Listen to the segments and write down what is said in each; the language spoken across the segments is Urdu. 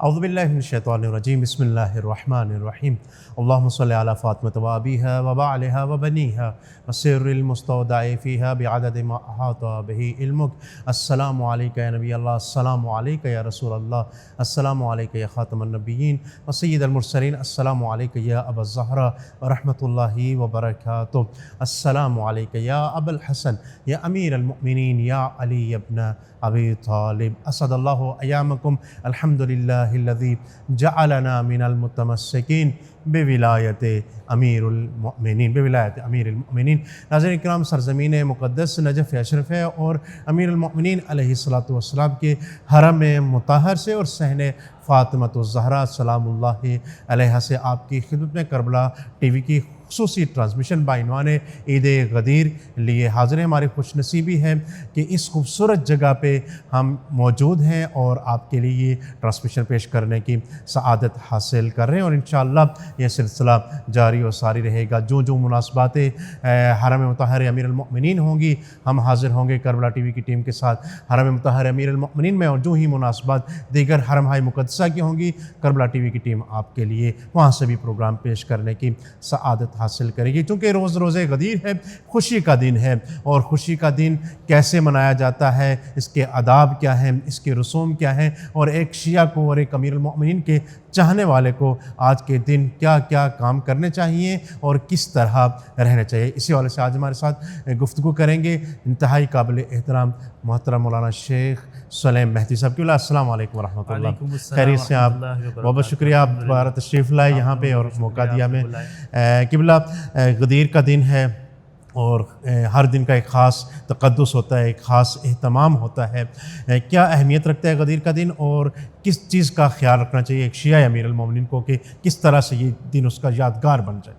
اعوذ باللہ من الشیطان الرجیم بسم اللہ الرحمن الرحیم اللہم صلی علی فاطمۃ و ابیہا و بعلہا و بنیہا وسر المستودع فیہا بعدد ما احاط بہ علمک السلام علیکہ یا نبی اللہ، السلام علیکہ یا رسول اللہ، السلام علیکہ یا خاتم النبیین و سید المرسلین، السلام علیکہ یا ابا الزہرا ورحمۃ اللہ وبرکاتہ، السلام علیکہ یا ابا الحسن یا امیر المؤمنین یا علی ابن ابی طالب، اسد اللہ ایامکم، الحمدللہ الذی جعلنا من المتمسکین بولایت امیر المؤمنین۔ ناظرین کرام، سرزمین مقدس نجف اشرف ہے اور امیر المؤمنین علیہ السلام کے حرم مطہر سے اور صحن فاطمۃ الزہرا سلام اللہ علیہا سے آپ کی خدمت میں کربلا ٹی وی کی خصوصی ٹرانسمیشن بعنوان عید غدیر لیے حاضر ہیں۔ ہماری خوش نصیبی ہے کہ اس خوبصورت جگہ پہ ہم موجود ہیں اور آپ کے لیے یہ ٹرانسمیشن پیش کرنے کی سعادت حاصل کر رہے ہیں، اور انشاءاللہ یہ سلسلہ جاری و ساری رہے گا۔ جو مناسبات حرم مطہر امیر المؤمنین ہوں گی، ہم حاضر ہوں گے کربلا ٹی وی کی ٹیم کے ساتھ حرم مطہر امیر المؤمنین میں، اور جو ہی مناسبات دیگر حرم ہائے مقدسہ کی ہوں گی، کربلا ٹی وی کی ٹیم آپ کے لیے وہاں سے بھی پروگرام پیش کرنے کی سعادت حاصل کرے گی، چونکہ روز غدیر ہے، خوشی کا دن ہے، اور خوشی کا دن کیسے منایا جاتا ہے، اس کے آداب کیا ہیں، اس کے رسوم کیا ہیں، اور ایک شیعہ کو اور ایک امیر المؤمنین کے چاہنے والے کو آج کے دن کیا کیا کام کرنے چاہیے اور کس طرح رہنا چاہیے، اسی حوالے سے آج ہمارے ساتھ گفتگو کریں گے انتہائی قابل احترام محترم مولانا شیخ سلیم مہدی صاحب۔ قبلہ السلام علیکم ورحمۃ اللہ، خیریت سے آپ؟ بہت بہت شکریہ، آپ دوبارہ تشریف لائے یہاں پہ اور موقع دیا ہمیں۔ قبلہ غدیر کا دن ہے اور ہر دن کا ایک خاص تقدس ہوتا ہے، ایک خاص اہتمام ہوتا ہے، کیا اہمیت رکھتا ہے غدیر کا دن اور کس چیز کا خیال رکھنا چاہیے ایک شیعہ امیر المومنین کو کہ کس طرح سے یہ دن اس کا یادگار بن جائے؟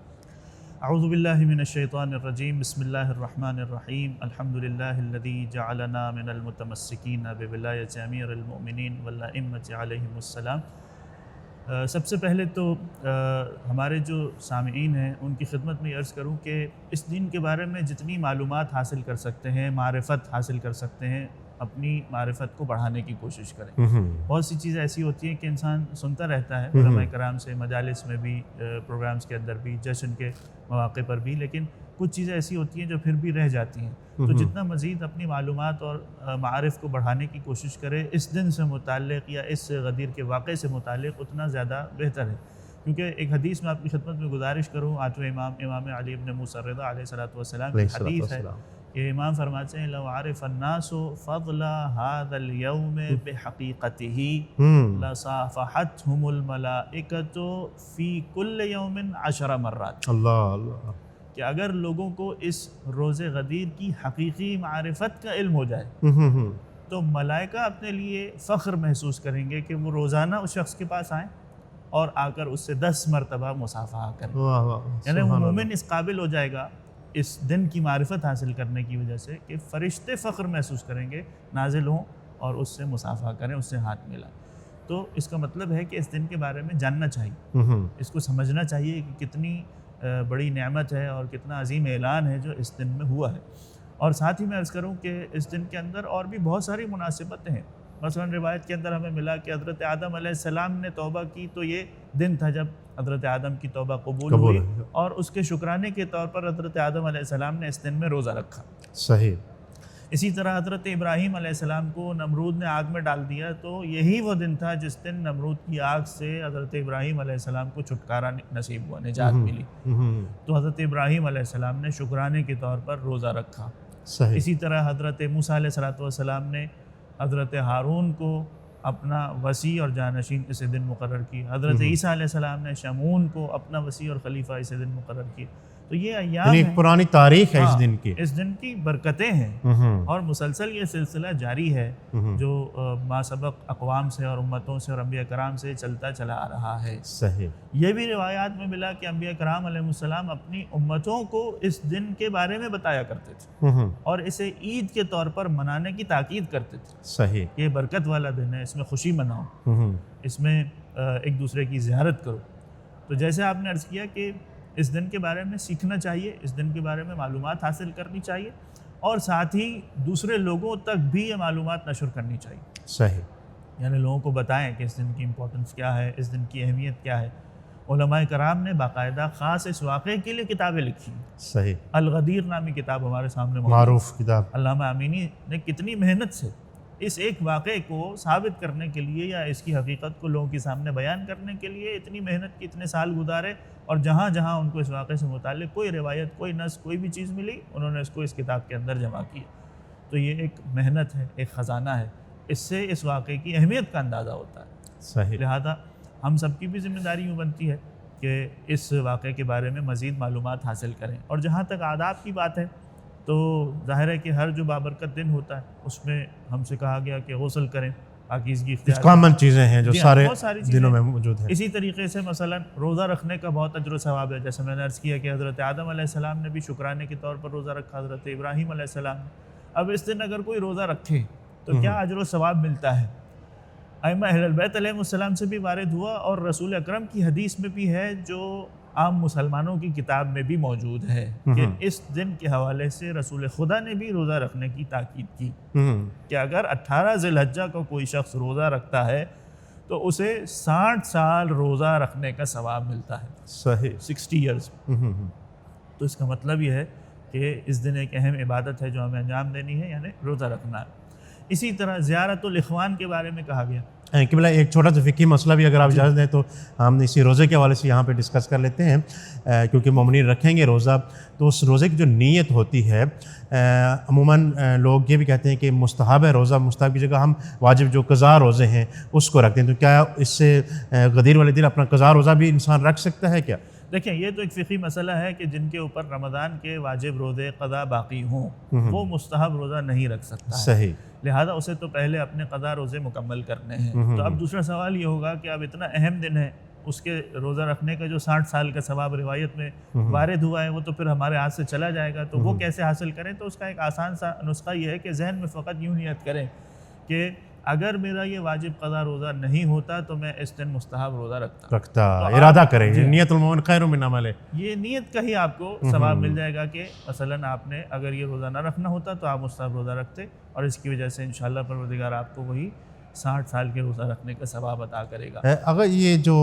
اعوذ باللہ من الشیطان الرجیم، بسم اللہ الرحمن الرحیم، الحمدللہ الذی جعلنا من المتمسکین بولایت امیر المؤمنین والائمۃ علیہم السلام۔ سب سے پہلے تو ہمارے جو سامعین ہیں ان کی خدمت میں عرض کروں کہ اس دین کے بارے میں جتنی معلومات حاصل کر سکتے ہیں، معرفت حاصل کر سکتے ہیں، اپنی معرفت کو بڑھانے کی کوشش کریں۔ بہت سی چیزیں ایسی ہوتی ہیں کہ انسان سنتا رہتا ہے علماء کرام سے، مجالس میں بھی، پروگرامز کے اندر بھی، جشن کے مواقع پر بھی، لیکن کچھ چیزیں ایسی ہوتی ہیں جو پھر بھی رہ جاتی ہیں۔ تو جتنا مزید اپنی معلومات اور معارف کو بڑھانے کی کوشش کرے اس دن سے متعلق یا اس غدیر کے واقعے سے متعلق، اتنا زیادہ بہتر ہے، کیونکہ ایک حدیث میں آپ کی خدمت میں گزارش کروں، آٹھویں امام علی ابن موسیٰ الرضا علیہ السلام کی حدیث ہے کہ امام فرماتے ہیں لو عرف الناس فضل هذا اليوم بحقیقته لصافحتهم الملائکۃ فی کل یوم 10 مرات۔ اللہ کہ اگر لوگوں کو اس روز غدیر کی حقیقی معرفت کا علم ہو جائے تو ملائکہ اپنے لیے فخر محسوس کریں گے کہ وہ روزانہ اس شخص کے پاس آئیں اور آ کر اس سے 10 مرتبہ مصافحہ کریں۔ یعنی وہ مومن اس قابل ہو جائے گا اس دن کی معرفت حاصل کرنے کی وجہ سے کہ فرشتے فخر محسوس کریں گے، نازل ہوں اور اس سے مصافحہ کریں، اس سے ہاتھ ملائیں۔ تو اس کا مطلب ہے کہ اس دن کے بارے میں جاننا چاہیے، اس کو سمجھنا چاہیے کہ کتنی بڑی نعمت ہے اور کتنا عظیم اعلان ہے جو اس دن میں ہوا ہے۔ اور ساتھ ہی میں عرض کروں کہ اس دن کے اندر اور بھی بہت ساری مناسبتیں ہیں۔ مثلا روایت کے اندر ہمیں ملا کہ حضرت آدم علیہ السلام نے توبہ کی تو یہ دن تھا جب حضرت آدم کی توبہ قبول ہوئی، اور اس کے شکرانے کے طور پر حضرت آدم علیہ السلام نے اس دن میں روزہ رکھا۔ صحیح۔ اسی طرح حضرت ابراہیم علیہ السلام کو نمرود نے آگ میں ڈال دیا تو یہی وہ دن تھا جس دن نمرود کی آگ سے حضرت ابراہیم علیہ السلام کو چھٹکارا نصیب ہوا، نجات ملی۔ تو حضرت ابراہیم علیہ السلام نے شکرانے کے طور پر روزہ رکھا۔ صحیح۔ اسی طرح حضرت موسیٰ علیہ السلام نے حضرت ہارون کو اپنا وصی اور جانشین اسے دن مقرر کی۔ حضرت عیسیٰ علیہ السلام نے شمعون کو اپنا وصی اور خلیفہ اسے دن مقرر کی۔ تو یہ ایام ایک پرانی تاریخ ہے اس دن کی، اس دن کی برکتیں ہیں، اور مسلسل یہ سلسلہ جاری ہے جو ما سبق اقوام سے اور امتوں سے اور انبیاء کرام سے چلتا چلا آ رہا ہے۔ صحیح۔ یہ بھی روایات میں ملا کہ انبیاء کرام علیہ السلام اپنی امتوں کو اس دن کے بارے میں بتایا کرتے تھے اور اسے عید کے طور پر منانے کی تاکید کرتے تھے۔ صحیح۔ یہ برکت والا دن ہے، اس میں خوشی مناؤ، اس میں ایک دوسرے کی زیارت کرو۔ تو جیسے آپ نے عرض کیا کہ اس دن کے بارے میں سیکھنا چاہیے، اس دن کے بارے میں معلومات حاصل کرنی چاہیے، اور ساتھ ہی دوسرے لوگوں تک بھی یہ معلومات نشر کرنی چاہیے۔ صحیح۔ یعنی لوگوں کو بتائیں کہ اس دن کی امپورٹنس کیا ہے، اس دن کی اہمیت کیا ہے۔ علماء کرام نے باقاعدہ خاص اس واقعے کے لیے کتابیں لکھی ہیں۔ صحیح، الغدیر نامی کتاب ہمارے سامنے موجود ہے۔ معروف کتاب۔ علامہ امینی نے کتنی محنت سے اس ایک واقعے کو ثابت کرنے کے لیے یا اس کی حقیقت کو لوگوں کے سامنے بیان کرنے کے لیے اتنی محنت کی، اتنے سال گزارے، اور جہاں جہاں ان کو اس واقعے سے متعلق کوئی روایت، کوئی نص، کوئی بھی چیز ملی، انہوں نے اس کو اس کتاب کے اندر جمع کیا۔ تو یہ ایک محنت ہے، ایک خزانہ ہے، اس سے اس واقعے کی اہمیت کا اندازہ ہوتا ہے۔ صحیح، لہذا ہم سب کی بھی ذمہ داری یوں بنتی ہے کہ اس واقعے کے بارے میں مزید معلومات حاصل کریں۔ اور جہاں تک آداب کی بات ہے تو ظاہر ہے کہ ہر جو بابرکت دن ہوتا ہے اس میں ہم سے کہا گیا کہ غسل کریں، پاکیزگی اختیار کریں۔ کامن چیزیں ہیں جو جی ہاں، سارے بہت ساری چیزیں دنوں میں موجود ہیں۔ اسی طریقے سے مثلا روزہ رکھنے کا بہت اجر و ثواب ہے، جیسے میں نے عرض کیا کہ حضرت آدم علیہ السلام نے بھی شکرانے کے طور پر روزہ رکھا، حضرت ابراہیم علیہ السلام نے۔ اب اس دن اگر کوئی روزہ رکھے تو کیا اجر و ثواب ملتا ہے؟ ائمہ اہل بیت علیہ السلام سے بھی وارد ہوا، اور رسول اکرم کی حدیث میں بھی ہے، جو عام مسلمانوں کی کتاب میں بھی موجود ہے، کہ اس دن کے حوالے سے رسول خدا نے بھی روزہ رکھنے کی تاکید کی کہ اگر 18 ذی الحجہ کو کوئی شخص روزہ رکھتا ہے تو اسے 60 سال روزہ رکھنے کا ثواب ملتا ہے۔ صحیح، 60 ایئرز۔ تو اس کا مطلب یہ ہے کہ اس دن ایک اہم عبادت ہے جو ہمیں انجام دینی ہے، یعنی روزہ رکھنا ہے۔ اسی طرح زیارت الاخوان کے بارے میں کہا گیا۔ قبلہ ایک چھوٹا سا فقہی مسئلہ بھی اگر آپ اجازت دیں تو ہم اسی روزے کے حوالے سے یہاں پہ ڈسکس کر لیتے ہیں، کیونکہ مومنین رکھیں گے روزہ، تو اس روزے کی جو نیت ہوتی ہے، عموماً لوگ یہ بھی کہتے ہیں کہ مستحب ہے روزہ، مستحب کی جگہ ہم واجب جو قضا روزے ہیں اس کو رکھتے ہیں، تو کیا اس سے غدیر والے دن اپنا قضا روزہ بھی انسان رکھ سکتا ہے کیا؟ دیکھیں، یہ تو ایک فقہی مسئلہ ہے کہ جن کے اوپر رمضان کے واجب روزے قضا باقی ہوں وہ مستحب روزہ نہیں رکھ سکتا ہے، صحیح، لہذا اسے تو پہلے اپنے قضا روزے مکمل کرنے ہیں۔ تو اب دوسرا سوال یہ ہوگا کہ اب اتنا اہم دن ہے، اس کے روزہ رکھنے کا جو 60 سال کا ثواب روایت میں وارد ہوا ہے وہ تو پھر ہمارے ہاتھ سے چلا جائے گا، تو وہ کیسے حاصل کریں؟ تو اس کا ایک آسان سا نسخہ یہ ہے کہ ذہن میں فقط یوں نیت کریں کہ اگر میرا یہ واجب قضا روزہ نہیں ہوتا تو میں اس دن مستحب روزہ رکھتا، ارادہ کریں، نیت المؤمن خیر من عملہ، یہ نیت کا ہی آپ کو ثواب مل جائے گا کہ مثلا آپ نے اگر یہ روزہ نہ رکھنا ہوتا تو آپ مستحب روزہ رکھتے، اور اس کی وجہ سے انشاءاللہ پروردگار آپ کو وہی 60 سال کے روزہ رکھنے کا ثواب عطا کرے گا۔ اگر یہ جو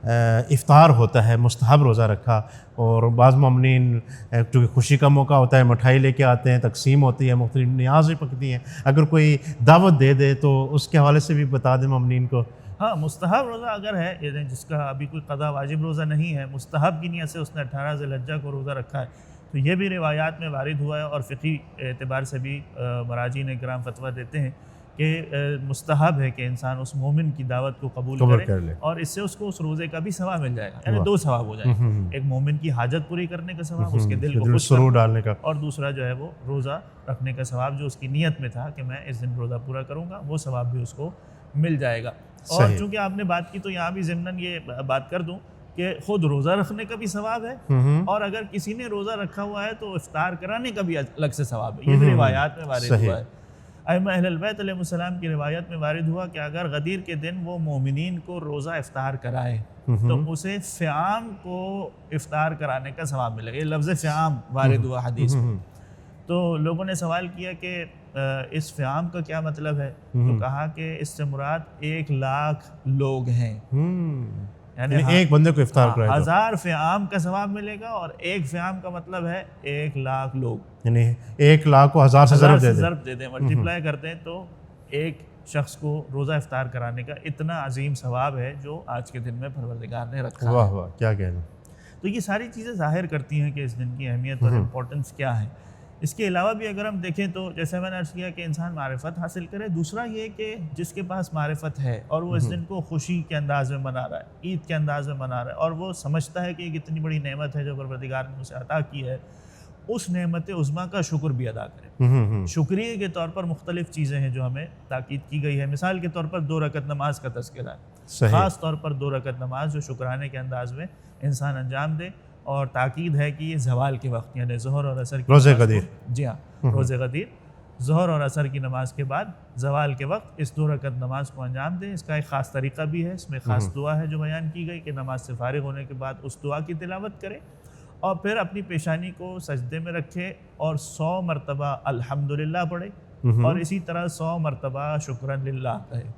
افطار ہوتا ہے مستحب روزہ رکھا، اور بعض مومنین چونکہ خوشی کا موقع ہوتا ہے مٹھائی لے کے آتے ہیں، تقسیم ہوتی ہے، مختلف نیازیں پکتی ہیں، اگر کوئی دعوت دے دے تو اس کے حوالے سے بھی بتا دیں مومنین کو۔ ہاں، مستحب روزہ اگر ہے، یعنی جس کا ابھی کوئی قضا واجب روزہ نہیں ہے، مستحب کی نیت سے اس نے 18 ذی الحجہ کو روزہ رکھا ہے، تو یہ بھی روایات میں وارد ہوا ہے، اور فقہی اعتبار سے بھی مراجعین کرام فتویٰ دیتے ہیں کہ مستحب ہے کہ انسان اس مومن کی دعوت کو قبول کر لے، اور اس سے اس کو اس روزے کا بھی ثواب مل جائے گا، یعنی 2 ثواب ہو جائیں گے، ایک مومن کی حاجت پوری کرنے کا ثواب، اس کے دل کو سرور ڈالنے کا، اور دوسرا جو ہے وہ روزہ رکھنے کا ثواب جو اس کی نیت میں تھا کہ میں اس دن روزہ پورا کروں گا، وہ ثواب بھی اس کو مل جائے گا۔ اور چونکہ آپ نے بات کی تو یہاں بھی ضمناً یہ بات کر دوں کہ خود روزہ رکھنے کا بھی ثواب ہے، اور اگر کسی نے روزہ رکھا ہوا ہے تو افطار کرانے کا بھی الگ سے ثواب ہے، یہ بھی روایات میں وارد ہوا ہے۔ ائمہ اہل بیت علیہ السلام کی روایت میں وارد ہوا کہ اگر غدیر کے دن وہ مومنین کو روزہ افطار کرائے تو اسے فیام کو افطار کرانے کا ثواب ملے گا، یہ لفظ فیام وارد ہوا حدیث میں۔ تو لوگوں نے سوال کیا کہ اس فیام کا کیا مطلب ہے؟ تو کہا کہ اس سے مراد 1,00,000 لوگ ہیں، یعنی ایک بندے کو افطار کرائے 1000 فیام کا ثواب ملے گا، اور ایک فیام کا مطلب ہے 1,00,000 لوگ، یعنی 1,00,000 کو 1000 سے ضرب دے دیں، ملٹیپلائی کرتے ہیں تو ایک شخص کو روزہ افطار کرانے کا اتنا عظیم ثواب ہے جو آج کے دن میں پروردگار نے رکھا ہے۔ واہ واہ، کیا کہنا۔ تو یہ ساری چیزیں ظاہر کرتی ہیں کہ اس دن کی اہمیت اور امپورٹنس کیا ہے۔ اس کے علاوہ بھی اگر ہم دیکھیں تو جیسے میں نے عرض کیا کہ انسان معرفت حاصل کرے، دوسرا یہ کہ جس کے پاس معرفت ہے اور وہ اس دن کو خوشی کے انداز میں منا رہا ہے، عید کے انداز میں منا رہا ہے، اور وہ سمجھتا ہے کہ یہ کتنی بڑی نعمت ہے جو پروردگار نے اسے عطا کی ہے، اس نعمت عظمیٰ کا شکر بھی ادا کرے۔ شکریہ کے طور پر مختلف چیزیں ہیں جو ہمیں تاکید کی گئی ہے، مثال کے طور پر 2 رکعت نماز کا تذکرہ ہے، خاص طور پر 2 رکعت نماز جو شکرانے کے انداز میں انسان انجام دے، اور تاکید ہے کہ یہ زوال کے وقت یعنی ظہر اور عصر کی روزے غدیر، جی ہاں روزے غدیر، ظہر اور عصر کی نماز کے بعد زوال کے وقت اس 2 رکعت نماز کو انجام دیں۔ اس کا ایک خاص طریقہ بھی ہے، اس میں خاص دعا ہے جو بیان کی گئی کہ نماز سے فارغ ہونے کے بعد اس دعا کی تلاوت کرے، اور پھر اپنی پیشانی کو سجدے میں رکھے اور 100 مرتبہ الحمدللہ پڑھے، اور اسی طرح 100 مرتبہ شکرا للہ کہے۔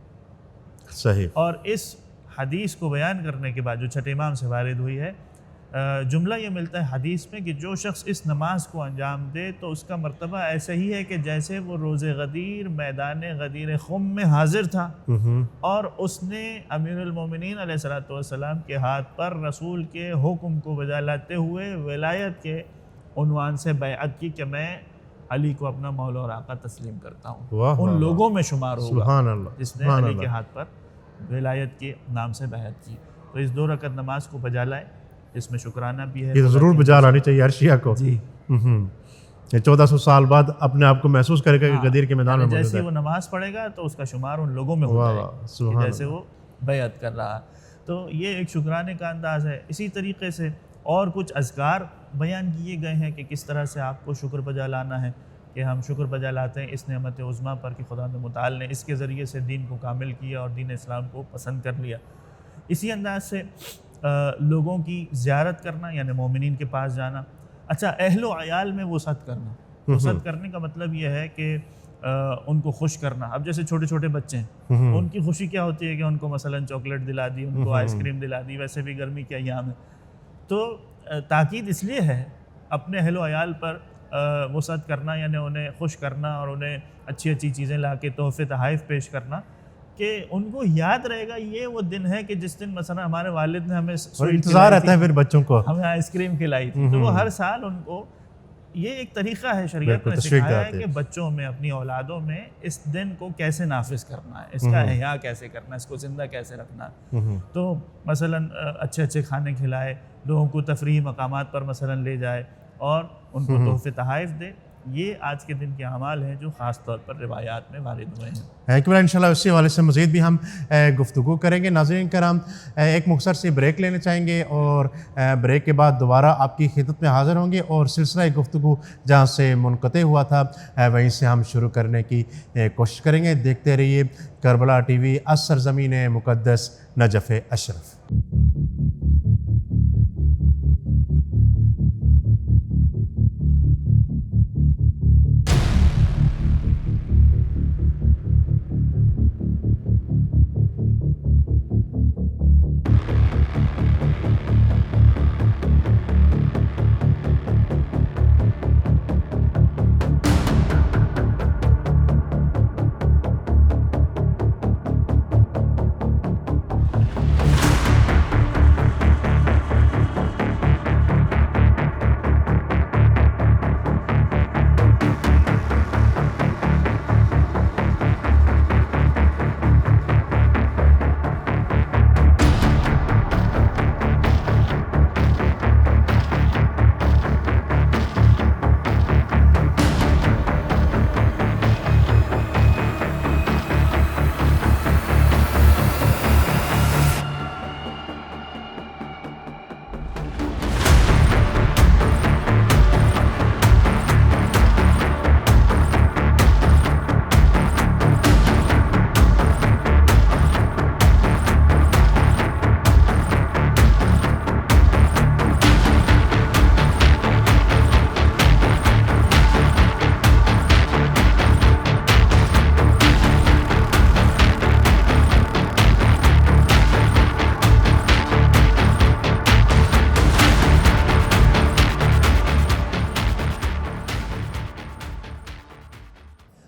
صحیح. اور اس حدیث کو بیان کرنے کے بعد جو چھٹے امام سے وارد ہوئی ہے، جملہ یہ ملتا ہے حدیث میں کہ جو شخص اس نماز کو انجام دے تو اس کا مرتبہ ایسا ہی ہے کہ جیسے وہ روز غدیر میدان غدیر خم میں حاضر تھا اور اس نے امیر المومنین علیہ الصلوۃ والسلام کے ہاتھ پر رسول کے حکم کو بجا لاتے ہوئے ولایت کے عنوان سے بیعت کی کہ میں علی کو اپنا مولا اور آقا تسلیم کرتا ہوں، ان لوگوں میں شمار ہوگا سبحان اللہ جس نے علی کے ہاتھ پر ولایت کے نام سے بیعت کی. تو اس 2 رکعت نماز کو بجا لائے، اس میں شکرانہ بھی ہے. یہ ضرور بجا لانی چاہیے ہر شیعہ کو. جی. یہ 1400 سال بعد اپنے آپ کو محسوس کرے گا کہ غدیر کے میدان میں موجود ہے. جیسے وہ نماز پڑھے گا تو اس کا شمار ان لوگوں میں ہو جائے گا جیسے وہ بیعت کر رہا. تو یہ ایک شکرانے کا انداز ہے. اسی طریقے سے اور کچھ اذکار بیان کیے گئے ہیں کہ کس طرح سے آپ کو شکر بجا لانا ہے، کہ ہم شکر بجا لاتے ہیں اس نعمت عظمیٰ پر کہ خدا متعال نے اس کے ذریعے سے دین کو کامل کیا اور دین اسلام کو پسند کر لیا. اسی انداز سے لوگوں کی زیارت کرنا یعنی مومنین کے پاس جانا. اچھا، اہل و عیال میں وسعت کرنا. وسعت کرنے کا مطلب یہ ہے کہ ان کو خوش کرنا. اب جیسے چھوٹے چھوٹے بچے ہیں، ان کی خوشی کیا ہوتی ہے کہ ان کو مثلا چاکلیٹ دلا دی، ان کو آئس کریم دلا دی. ویسے بھی گرمی کے ایام ہے تو تاکید اس لیے ہے اپنے اہل و عیال پر وسعت کرنا یعنی انہیں خوش کرنا اور انہیں اچھی اچھی چیزیں لا کے تحفے تحائف پیش کرنا کہ ان کو یاد رہے گا یہ وہ دن ہے کہ جس دن مثلا ہمارے والد نے ہمیں انتظار رہتا ہے پھر بچوں کو، ہمیں آئس کریم کھلائی تھی. تو وہ ہر سال ان کو یہ ایک طریقہ ہے شریعت نے سکھایا ہے کہ بچوں میں اپنی اولادوں میں اس دن کو کیسے نافذ کرنا ہے، اس کا احیاء کیسے کرنا ہے، اس کو زندہ کیسے رکھنا ہے. تو مثلا اچھے اچھے کھانے کھلائے، لوگوں کو تفریحی مقامات پر مثلا لے جائے اور ان کو تحفے تحائف دے. یہ آج کے دن کے اعمال ہیں جو خاص طور پر روایات میں وارد ہوئے ہیں. انشاءاللہ اسی حوالے سے مزید بھی ہم گفتگو کریں گے. ناظرین کرام، ایک مختصر سی بریک لینا چاہیں گے اور بریک کے بعد دوبارہ آپ کی خدمت میں حاضر ہوں گے اور سلسلہ گفتگو جہاں سے منقطع ہوا تھا وہیں سے ہم شروع کرنے کی کوشش کریں گے. دیکھتے رہیے کربلا ٹی وی، از سرزمین مقدس نجف اشرف.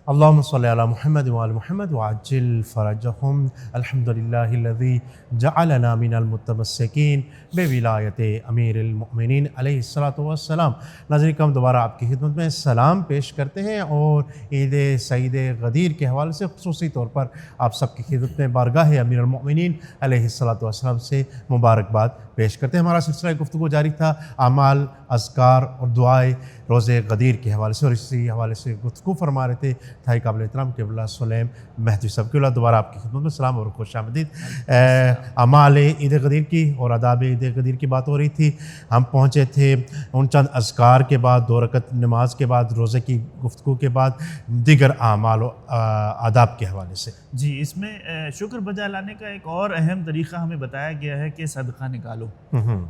اللهم صل على محمد وعلى محمد وعجل فرجهم. الحمد لله الذي جعلنا من المتمسكين بولایت امیر المؤمنین علیہ الصلوۃ والسلام. ناظرین ہم دوبارہ آپ کی خدمت میں سلام پیش کرتے ہیں اور عید سعید غدیر کے حوالے سے خصوصی طور پر آپ سب کی خدمت میں بارگاہ امیر المؤمنین علیہ الصلوۃ والسلام سے مبارکباد پیش کرتے ہیں. ہمارا سلسلہ گفتگو جاری تھا اعمال، اذکار اور دعائیں روز غدیر کے حوالے سے، اور اسی حوالے سے گفتگو فرما رہے تھے تھائی قابل احترام قبلہ سلیم مہدی صاحب. اللہ دوبارہ آپ کی خدمت میں سلام اور خوش آمدید. اعمال عید غدیر کی اور آداب عید غدیر کی بات ہو رہی تھی. ہم پہنچے تھے ان چند اذکار کے بعد، 2 رکعت نماز کے بعد، روزے کی گفتگو کے بعد دیگر اعمال و آداب کے حوالے سے. جی، اس میں شکر بجا لانے کا ایک اور اہم طریقہ ہمیں بتایا گیا ہے کہ صدقہ نکالو.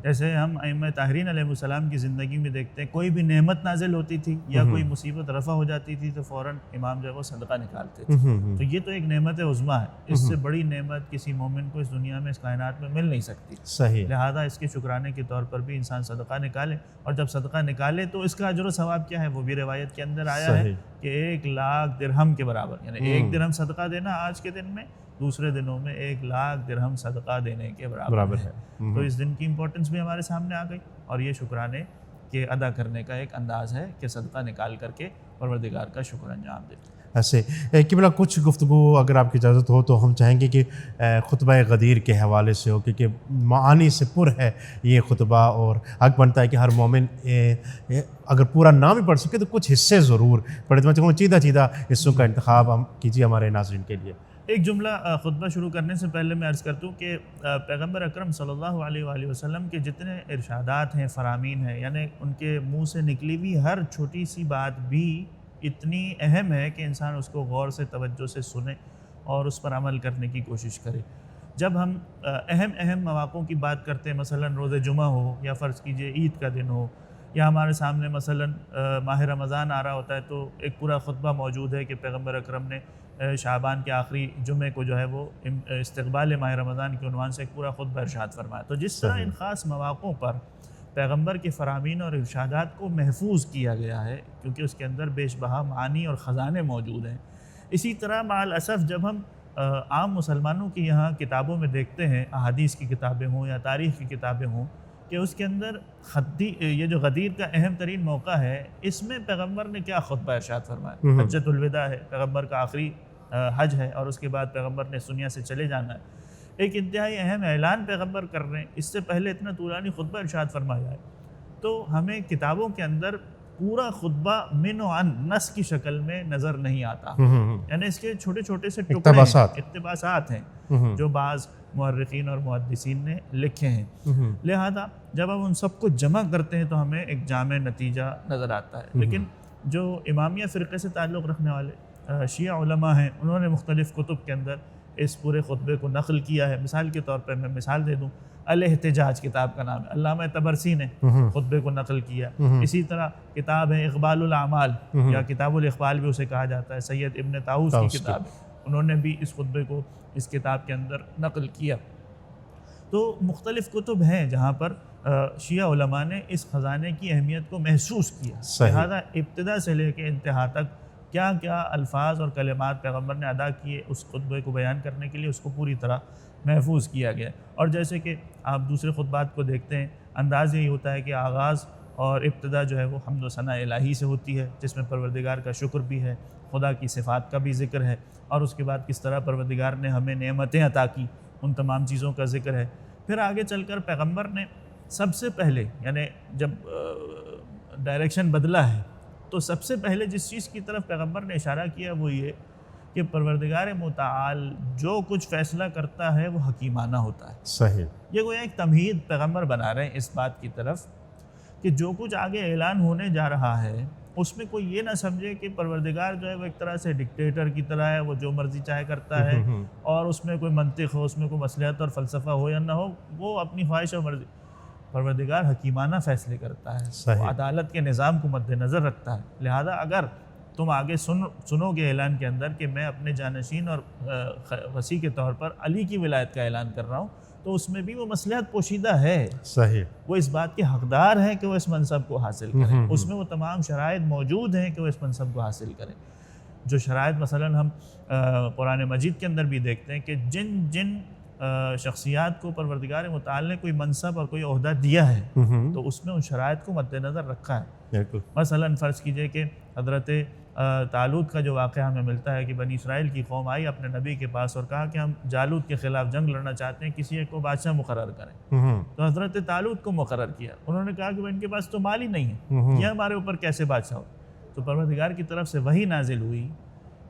جیسے ہم ائمہ طاہرین علیہ السلام کی زندگی میں دیکھتے ہیں کوئی بھی نعمت نازل ہوتی تھی یا کوئی مصیبت رفع ہو جاتی تھی تو فوراً امام جو ہے وہ صدقہ نکالتے تھے. تو یہ تو ایک نعمت عظمیٰ ہے, اس سے بڑی نعمت کسی مومن کو اس دنیا میں اس کائنات میں مل نہیں سکتی. صحیح. لہٰذا اس کے شکرانے کے طور پر بھی انسان صدقہ نکالے, اور جب صدقہ نکالے تو اس کا اجر و ثواب کیا ہے وہ بھی روایت کے اندر آیا ہے کہ 1,00,000 درہم کے برابر, یعنی 1 درہم صدقہ دینا آج کے دن میں دوسرے دنوں میں 1,00,000 درہم صدقہ دینے کے برابر ہے. تو اس دن کی امپورٹنس بھی ہمارے سامنے آ گئی, اور یہ شکرانے کے ادا کرنے کا ایک انداز ہے کہ صدقہ نکال کر کے پروردگار کا شکر انجام دے. ایسے قبلہ کچھ گفتگو اگر آپ کی اجازت ہو تو ہم چاہیں گے کہ خطبہ غدیر کے حوالے سے ہو, کیونکہ معانی سے پر ہے یہ خطبہ, اور حق بنتا ہے کہ ہر مومن اگر پورا نہ بھی پڑھ سکے تو کچھ حصے ضرور پڑھے. تو میں چاہوں چیدہ چیدہ حصوں کا انتخاب ہم کیجیے ہمارے ناظرین کے لیے. ایک جملہ خطبہ شروع کرنے سے پہلے میں عرض کرتا ہوں کہ پیغمبر اکرم صلی اللہ علیہ وآلہ وسلم کے جتنے ارشادات ہیں, فرامین ہیں, یعنی ان کے منہ سے نکلی ہوئی ہر چھوٹی سی بات بھی اتنی اہم ہے کہ انسان اس کو غور سے توجہ سے سنے اور اس پر عمل کرنے کی کوشش کرے. جب ہم اہم مواقعوں کی بات کرتے ہیں, مثلا روز جمعہ ہو یا فرض کیجئے عید کا دن ہو, یا ہمارے سامنے مثلا ماہ رمضان آ رہا ہوتا ہے تو ایک پورا خطبہ موجود ہے کہ پیغمبر اکرم نے شعبان کے آخری جمعے کو جو ہے وہ استقبال ماہ رمضان کے عنوان سے ایک پورا خطبہ ارشاد فرمایا. تو جس طرح ان خاص مواقعوں پر پیغمبر کے فرامین اور ارشادات کو محفوظ کیا گیا ہے کیونکہ اس کے اندر بیش بہا معانی اور خزانے موجود ہیں, اسی طرح مع الاسف جب ہم عام مسلمانوں کی یہاں کتابوں میں دیکھتے ہیں, احادیث کی کتابیں ہوں یا تاریخ کی کتابیں ہوں, کہ اس کے اندر یہ جو غدیر کا اہم ترین موقع ہے, اس میں پیغمبر نے کیا خطبہ ارشاد فرمایا. حجۃ الوداع ہے, پیغمبر کا آخری حج ہے, اور اس کے بعد پیغمبر نے اس دنیا سے چلے جانا ہے. ایک انتہائی اہم اعلان پیغمبر کر رہے ہیں, اس سے پہلے اتنا طولانی خطبہ ارشاد فرمایا ہے. تو ہمیں کتابوں کے اندر پورا خطبہ من و عن نص کی شکل میں نظر نہیں آتا, یعنی اس کے چھوٹے چھوٹے سے ٹکڑے اقتباسات ہیں جو بعض مورخین اور محدثین نے لکھے ہیں. لہذا جب ہم ان سب کو جمع کرتے ہیں تو ہمیں ایک جامع نتیجہ نظر آتا ہے. لیکن جو امامیہ فرقے سے تعلق رکھنے والے شیعہ علماء ہیں, انہوں نے مختلف کتب کے اندر اس پورے خطبے کو نقل کیا ہے. مثال کے طور پر میں مثال دے دوں, الاحتجاج کتاب کا نام ہے, علامہ طبرسی نے خطبے کو نقل کیا. اسی طرح کتاب ہے اقبال الاعمال یا کتاب الاقبال بھی اسے کہا جاتا ہے, سید ابن طاؤس کی کتاب ہے, انہوں نے بھی اس خطبے کو اس کتاب کے اندر نقل کیا. تو مختلف کتب ہیں جہاں پر شیعہ علماء نے اس خزانے کی اہمیت کو محسوس کیا. لہٰذا ابتدا سے لے کے انتہا تک کیا کیا الفاظ اور کلمات پیغمبر نے ادا کیے اس خطبے کو بیان کرنے کے لیے, اس کو پوری طرح محفوظ کیا گیا. اور جیسے کہ آپ دوسرے خطبات کو دیکھتے ہیں, انداز یہی ہوتا ہے کہ آغاز اور ابتدا جو ہے وہ حمد و ثناء الہی سے ہوتی ہے, جس میں پروردگار کا شکر بھی ہے, خدا کی صفات کا بھی ذکر ہے, اور اس کے بعد کس طرح پروردگار نے ہمیں نعمتیں عطا کی, ان تمام چیزوں کا ذکر ہے. پھر آگے چل کر پیغمبر نے سب سے پہلے, یعنی جب ڈائریکشن بدلا ہے, تو سب سے پہلے جس چیز کی طرف پیغمبر نے اشارہ کیا وہ یہ کہ پروردگار متعال جو کچھ فیصلہ کرتا ہے وہ حکیمانہ ہوتا ہے. صحیح. یہ گویا ایک تمہید پیغمبر بنا رہے ہیں اس بات کی طرف کہ جو کچھ آگے اعلان ہونے جا رہا ہے اس میں کوئی یہ نہ سمجھے کہ پروردگار جو ہے وہ ایک طرح سے ڈکٹیٹر کی طرح ہے, وہ جو مرضی چاہے کرتا ہے, اور اس میں کوئی منطق ہو, اس میں کوئی مصلحت اور فلسفہ ہو یا نہ ہو, وہ اپنی خواہش اور مرضی. پروردگار حکیمانہ فیصلے کرتا ہے, وہ عدالت کے نظام کو مد نظر رکھتا ہے. لہذا اگر تم آگے سنو گے اعلان کے اندر کہ میں اپنے جانشین اور وسیع کے طور پر علی کی ولایت کا اعلان کر رہا ہوں, تو اس میں بھی وہ مصلحت پوشیدہ ہے. صحیح. وہ اس بات کے حقدار ہیں کہ وہ اس منصب کو حاصل کریں, اس میں وہ تمام شرائط موجود ہیں کہ وہ اس منصب کو حاصل کریں. جو شرائط مثلا ہم قرآن مجید کے اندر بھی دیکھتے ہیں کہ جن جن شخصیات کو پروردگار متعال نے کوئی منصب اور کوئی عہدہ دیا ہے, تو اس میں ان شرائط کو مد نظر رکھا ہے. مثلا فرض کیجئے کہ حضرت طالوت کا جو واقعہ ہمیں ملتا ہے کہ بنی اسرائیل کی قوم آئی اپنے نبی کے پاس اور کہا کہ ہم جالوت کے خلاف جنگ لڑنا چاہتے ہیں, کسی ایک کو بادشاہ مقرر کریں. تو حضرت طالوت کو مقرر کیا. انہوں نے کہا کہ ان کے پاس تو مال ہی نہیں ہے, یہ ہمارے اوپر کیسے بادشاہ ہو. تو پروردگار کی طرف سے وحی نازل ہوئی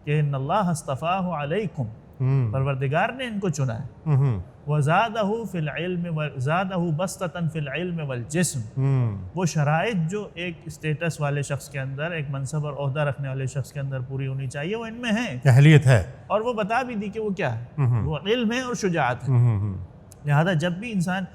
کہ ان اللہ اصطفاہ علیکم, پروردگار نے ان کو چنا ہے. وَزَادَهُ فِي الْعِلْمِ وَزَادَهُ بَسْطَةً فِي الْعِلْمِ وَالْجِسْمِ. وہ شرائط جو ایک اسٹیٹس والے شخص کے اندر, ایک منصب اور عہدہ رکھنے والے شخص کے اندر پوری ہونی چاہیے, وہ ان میں ہیں, اہلیت ہے, اور وہ بتا بھی دی کہ وہ کیا ہے, وہ علم ہے اور شجاعت ہے. لہذا جب بھی انسان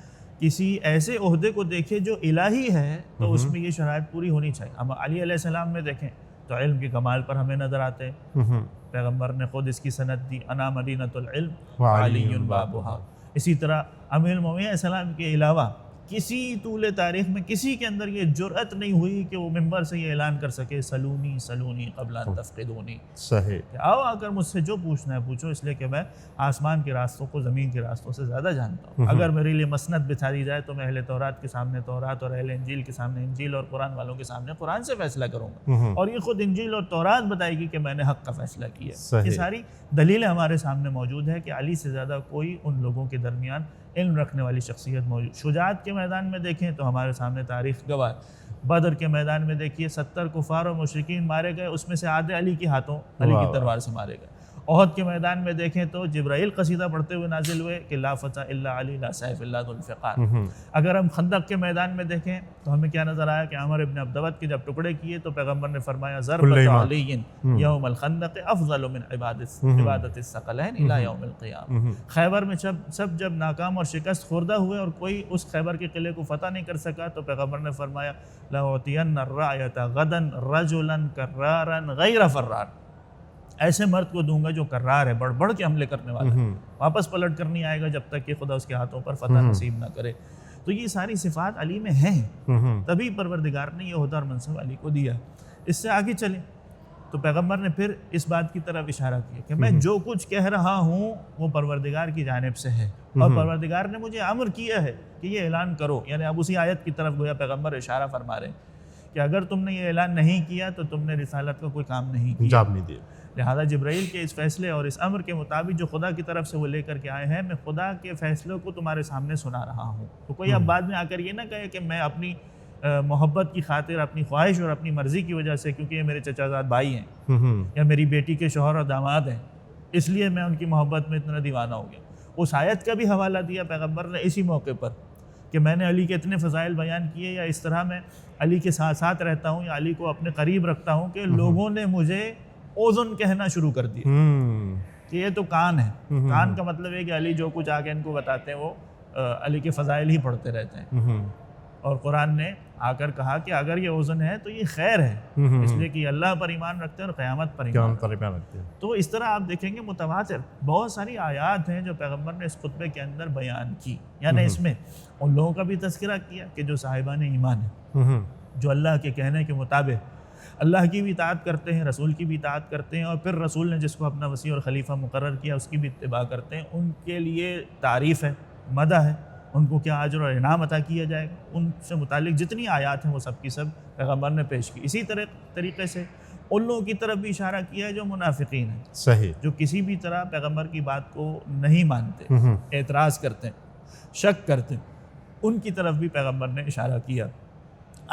کسی ایسے عہدے کو دیکھے جو الہی ہے تو اس میں یہ شرائط پوری ہونی چاہیے. ہم علی علیہ السلام میں دیکھیں تو علم کے کمال پر ہمیں نظر آتے ہیں. پیغمبر نے خود اس کی سند دی، انا مدینۃ العلم وعلی بابھا. اسی طرح امیر المومنین علیہ السلام کے علاوہ کسی طول تاریخ میں کسی کے اندر یہ جرأت نہیں ہوئی کہ وہ منبر سے یہ اعلان کر سکے سلونی سلونی قبل ان تفقدونی. صحیح. کہ آؤ آ کر مجھ سے جو پوچھنا ہے پوچھو، اس لیے کہ میں آسمان کے راستوں کو زمین کے راستوں سے زیادہ جانتا ہوں. اگر میرے لیے مسند بچھا دی جائے تو میں اہل تورات کے سامنے تورات اور اہل انجیل کے سامنے انجیل اور قرآن والوں کے سامنے قرآن سے فیصلہ کروں گا. اور یہ خود انجیل اور تورات بتائے گی کہ میں نے حق کا فیصلہ کیا. یہ ساری دلیلیں ہمارے سامنے موجود ہے کہ علی سے زیادہ کوئی ان لوگوں کے درمیان علم رکھنے والی شخصیت موجود. شجاعت کے میدان میں دیکھیں تو ہمارے سامنے تاریخ گواہ. بدر کے میدان میں دیکھیے 70 کفار اور مشرکین مارے گئے، اس میں سے آدھے علی کے ہاتھوں علی کی تلوار سے مارے گئے. احد کے میدان میں دیکھیں تو جبرائیل قصیدہ پڑھتے ہوئے نازل ہوئے کہ لا فتح الا علی لا سیف الا ذو الفقار. اگر ہم خندق کے میدان میں دیکھیں تو ہمیں کیا نظر آیا کہ عمر ابن عبدود کے جب ٹکڑے کیے تو پیغمبر نے فرمایا ضربۃ علی یوم الخندق افضل من عبادت الثقلین الی یوم القیامہ. خیبر میں جب ناکام اور شکست خوردہ ہوئے اور کوئی اس خیبر کے قلعے کو فتح نہیں کر سکا تو پیغمبر نے فرمایا لأعطین الرایۃ غدا رجلا کرارا غیر فرار. ایسے مرد کو دوں گا جو کرار ہے، بڑھ بڑھ کے حملے کرنے والا ہے، واپس پلٹ کر نہیں آئے گا جب تک کہ خدا اس کے ہاتھوں پر فتح نصیب نہ کرے. تو یہ ساری صفات علی میں ہیں، تبھی پروردگار نے یہ عہدہ اور منصب علی کو دیا. اس سے آگے چلیں تو پیغمبر نے پھر اس بات کی طرف اشارہ کیا کہ میں جو کچھ کہہ رہا ہوں وہ پروردگار کی جانب سے ہے، اور پروردگار نے مجھے امر کیا ہے کہ یہ اعلان کرو. یعنی اب اسی آیت کی طرف گویا پیغمبر اشارہ فرما رہے ہیں کہ اگر تم نے یہ اعلان نہیں کیا تو تم نے رسالت کا کوئی کام نہیں کیا، جواب نہیں دیا. لہذا جبرائیل کے اس فیصلے اور اس امر کے مطابق جو خدا کی طرف سے وہ لے کر کے آئے ہیں، میں خدا کے فیصلوں کو تمہارے سامنے سنا رہا ہوں. تو کوئی اب بعد میں آ کر یہ نہ کہے کہ میں اپنی محبت کی خاطر، اپنی خواہش اور اپنی مرضی کی وجہ سے، کیونکہ یہ میرے چچا زاد بھائی ہیں یا میری بیٹی کے شوہر اور داماد ہیں، اس لیے میں ان کی محبت میں اتنا دیوانہ ہو گیا. اس آیت کا بھی حوالہ دیا پیغمبر نے اسی موقع پر کہ میں نے علی کے اتنے فضائل بیان کیے، یا اس طرح میں علی کے ساتھ ساتھ رہتا ہوں یا علی کو اپنے قریب رکھتا ہوں کہ لوگوں نے مجھے اوزن کہنا شروع کر دیا کہ یہ تو کان ہے. کان کا مطلب ہے کہ علی جو کچھ آگے ان کو بتاتے ہیں وہ علی کے فضائل ہی پڑھتے رہتے ہیں. اور قرآن نے آ کر کہا کہ اگر یہ اوزن ہے تو یہ خیر ہے، اس لیے کہ اللہ پر ایمان رکھتے ہیں اور قیامت پر ایمان رکھتے ہیں. تو اس طرح آپ دیکھیں گے متواتر بہت ساری آیات ہیں جو پیغمبر نے اس خطبے کے اندر بیان کی. یعنی اس میں ان لوگوں کا بھی تذکرہ کیا کہ جو صاحبان ایمان ہیں، جو اللہ کے کہنے کے مطابق اللہ کی بھی اطاعت کرتے ہیں، رسول کی بھی اطاعت کرتے ہیں، اور پھر رسول نے جس کو اپنا وسیع اور خلیفہ مقرر کیا اس کی بھی اتباع کرتے ہیں. ان کے لیے تعریف ہے، مدح ہے، ان کو کیا اجر اور انعام عطا کیا جائے گا. ان سے متعلق جتنی آیات ہیں وہ سب کی سب پیغمبر نے پیش کی. اسی طریقے سے ان لوگوں کی طرف بھی اشارہ کیا ہے جو منافقین ہیں، صحیح، جو کسی بھی طرح پیغمبر کی بات کو نہیں مانتے، اعتراض کرتے ہیں، شک کرتے ہیں. ان کی طرف بھی پیغمبر نے اشارہ کیا.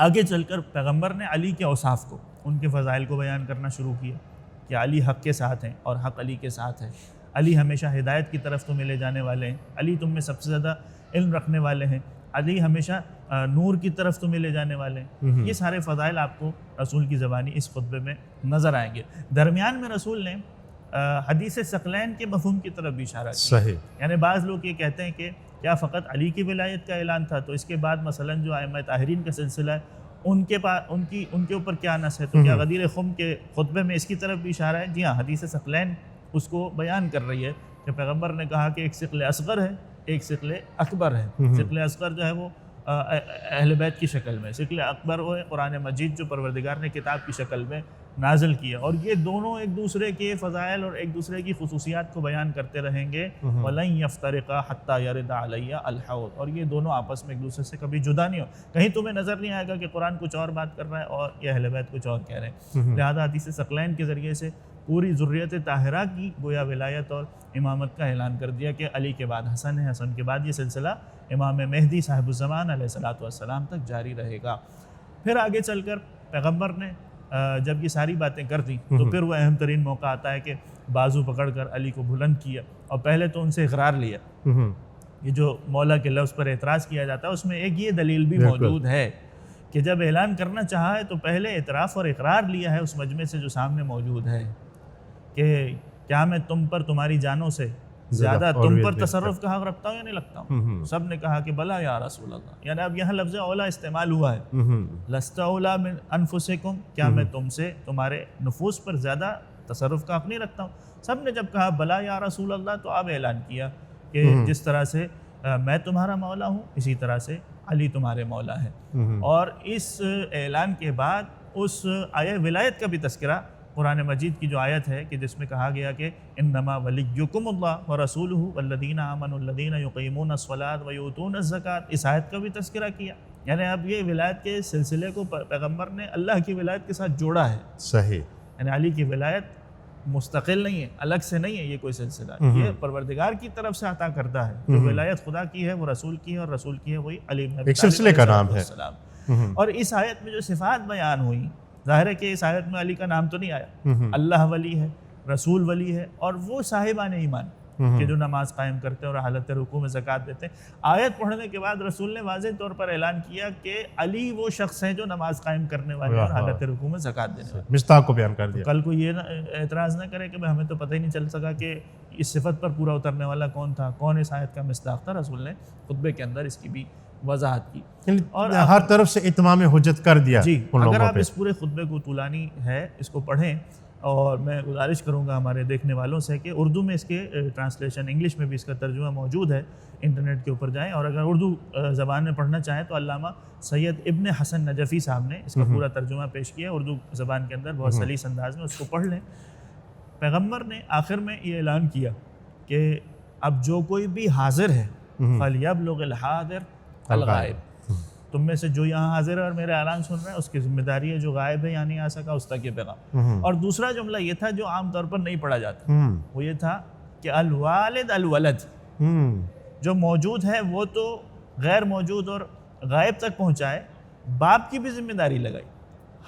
آگے چل کر پیغمبر نے علی کے اوصاف کو، ان کے فضائل کو بیان کرنا شروع کیا کہ علی حق کے ساتھ ہیں اور حق علی کے ساتھ ہے. علی ہمیشہ ہدایت کی طرف تمہیں لے جانے والے ہیں، علی تم میں سب سے زیادہ علم رکھنے والے ہیں، علی ہمیشہ نور کی طرف تمہیں لے جانے والے ہیں. یہ سارے فضائل آپ کو رسول کی زبانی اس خطبے میں نظر آئیں گے. درمیان میں رسول نے حدیث ثقلین کے مفہوم کی طرف بھی اشارہ کیا. صحیح. یعنی بعض لوگ یہ کہتے ہیں کہ کیا فقط علی کی ولایت کا اعلان تھا، تو اس کے بعد مثلا جو ائمہ طاہرین کا سلسلہ ہے ان کے اوپر کیا نص ہے، تو کیا غدیر خم کے خطبے میں اس کی طرف بھی اشارہ ہے؟ جی ہاں، حدیث ثقلین اس کو بیان کر رہی ہے کہ پیغمبر نے کہا کہ ایک ثقل اصغر ہے، ایک ثقل اکبر ہے. ثقل اصغر جو ہے وہ اہل بیت کی شکل میں، ثقل اکبر وہ ہے قرآن مجید جو پروردگار نے کتاب کی شکل میں نازل کیا. اور یہ دونوں ایک دوسرے کے فضائل اور ایک دوسرے کی خصوصیات کو بیان کرتے رہیں گے. وَلَن يَفْتَرِقَا حَتَّى يَرِدَ عَلَيَّ الْحَوْض. اور یہ دونوں آپس میں ایک دوسرے سے کبھی جدا نہیں ہو. کہیں تمہیں نظر نہیں آئے گا کہ قرآن کچھ اور بات کر رہا ہے اور یہ اہل بیت کچھ اور کہہ رہے ہیں. لہذا حدیث ثقلین کے ذریعے سے پوری ذریت طاہرہ کی گویا ولایت اور امامت کا اعلان کر دیا کہ علی کے بعد حسن ہے، حسن کے بعد یہ سلسلہ امام مہدی صاحب الزمان علیہ الصلوۃ والسلام تک جاری رہے گا. پھر آگے چل کر پیغمبر نے جب یہ ساری باتیں کر دیں تو پھر وہ اہم ترین موقع آتا ہے کہ بازو پکڑ کر علی کو بلند کیا اور پہلے تو ان سے اقرار لیا. یہ جو مولا کے لفظ پر اعتراض کیا جاتا ہے اس میں ایک یہ دلیل بھی موجود ہے کہ جب اعلان کرنا چاہا ہے تو پہلے اعتراف اور اقرار لیا ہے اس مجمع سے جو سامنے موجود ہے کہ کیا میں تم پر تمہاری جانوں سے زیادہ تم پر تصرف کا حق رکھتا ہوں یا نہیں لگتا ہوں؟ سب نے کہا کہ بلا یا رسول اللہ، یعنی اب یہاں لفظ اولا استعمال ہوا ہے، لست اولا من انفسکم، کیا میں تم سے تمہارے نفوس پر زیادہ تصرف کا حق نہیں رکھتا ہوں؟ سب نے جب کہا بلا یا رسول اللہ تو اب اعلان کیا کہ جس طرح سے میں تمہارا مولا ہوں اسی طرح سے علی تمہارے مولا ہے۔ اور اس اعلان کے بعد اس آیہ ولایت کا بھی تذکرہ قرآن مجید کی جو آیت ہے کہ جس میں کہا گیا کہ انما ولیکم اللہ ورسولہ والذین آمنوا الذین یقیمون الصلاۃ ویؤتون الزکاۃ، اس آیت کا بھی تذکرہ کیا۔ یعنی اب یہ ولایت کے سلسلے کو پیغمبر نے اللہ کی ولایت کے ساتھ جوڑا ہے۔ صحیح، یعنی علی کی ولایت مستقل نہیں ہے، الگ سے نہیں ہے یہ کوئی سلسلہ، یہ پروردگار کی طرف سے عطا کرتا ہے۔ جو ولایت خدا کی ہے وہ رسول کی ہے، اور رسول کی ہے وہی علی بن ابی طالب، ایک سلسلے کا نام ہے۔ اور اس آیت میں جو صفات بیان ہوئی، ظاہر ہے کہ اس آیت میں علی کا نام تو نہیں آیا، اللہ ولی ہے، رسول ولی ہے، اور وہ صاحبان ایمان کہ جو نماز قائم کرتے ہیں اور حالت رکوع میں زکوٰۃ دیتے ہیں۔ آیت پڑھنے کے بعد رسول نے واضح طور پر اعلان کیا کہ علی وہ شخص ہیں جو نماز قائم کرنے والے اور حالت رکوع میں زکوٰۃ دینے والے، مصداق کو بیان کر دیا۔ کل کو یہ اعتراض نہ کرے کہ ہمیں تو پتہ ہی نہیں چل سکا کہ اس صفت پر پورا اترنے والا کون تھا، کون اس آیت کا مصداق تھا۔ رسول نے خطبے کے اندر اس کی بھی وضاحت کی اور ہر طرف سے اتمام حجت کر دیا۔ جی، اگر آپ اس پورے خطبے کو طولانی ہے اس کو پڑھیں، اور میں گزارش کروں گا ہمارے دیکھنے والوں سے کہ اردو میں اس کے ٹرانسلیشن، انگلش میں بھی اس کا ترجمہ موجود ہے، انٹرنیٹ کے اوپر جائیں، اور اگر اردو زبان میں پڑھنا چاہیں تو علامہ سید ابن حسن نجفی صاحب نے اس کا پورا ترجمہ پیش کیا ہے اردو زبان کے اندر بہت سلیس انداز میں، اس کو پڑھ لیں۔ پیغمبر نے آخر میں یہ اعلان کیا کہ اب جو کوئی بھی حاضر ہے فَلْيَبْلُغِ الْحَاضِرُ الْغَائِبَ، تم میں سے جو یہاں حاضر ہے اور میرے اعلان سن رہے ہیں اس کی ذمہ داری ہے جو غائب ہے یا نہیں آ سکا اس تک یہ پیغام۔ اور دوسرا جملہ یہ تھا جو عام طور پر نہیں پڑھا جاتا، وہ یہ تھا کہ الوالد الولد، جو موجود ہے وہ تو غیر موجود اور غائب تک پہنچائے، باپ کی بھی ذمہ داری لگائی۔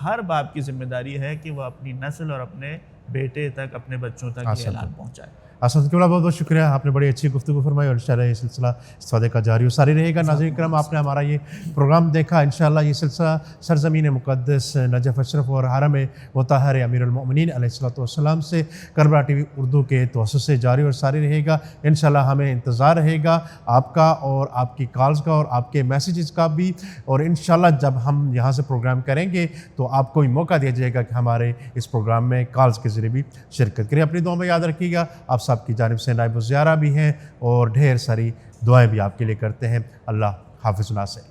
ہر باپ کی ذمہ داری ہے کہ وہ اپنی نسل اور اپنے بیٹے تک، اپنے بچوں تک یہ اعلان پہنچائے۔ اسد قبلہ بہت بہت شکریہ، آپ نے بڑی اچھی گفتگو فرمائی، اور انشاءاللہ یہ سلسلہ استفادے کا جاری و ساری رہے گا۔ ناظرین کرام، آپ نے ہمارا یہ پروگرام دیکھا، انشاءاللہ یہ سلسلہ سرزمین مقدس نجف اشرف اور حرم مطہر امیر المؤمنین علیہ السلام سے کربلا ٹی وی اردو کے توسط سے جاری اور ساری رہے گا۔ انشاءاللہ ہمیں انتظار رہے گا آپ کا اور آپ کی کالز کا اور آپ کے میسیجز کا بھی، اور انشاءاللہ جب ہم یہاں سے پروگرام کریں گے تو آپ کو بھی موقع دیا جائے گا کہ ہمارے اس پروگرام میں کالز کے ذریعے بھی شرکت کریں۔ اپنی دعا میں یاد رکھیے گا، آپ سب کی جانب سے نائب الزیارہ بھی ہیں اور ڈھیر ساری دعائیں بھی آپ کے لیے کرتے ہیں۔ اللہ حافظ ناصر۔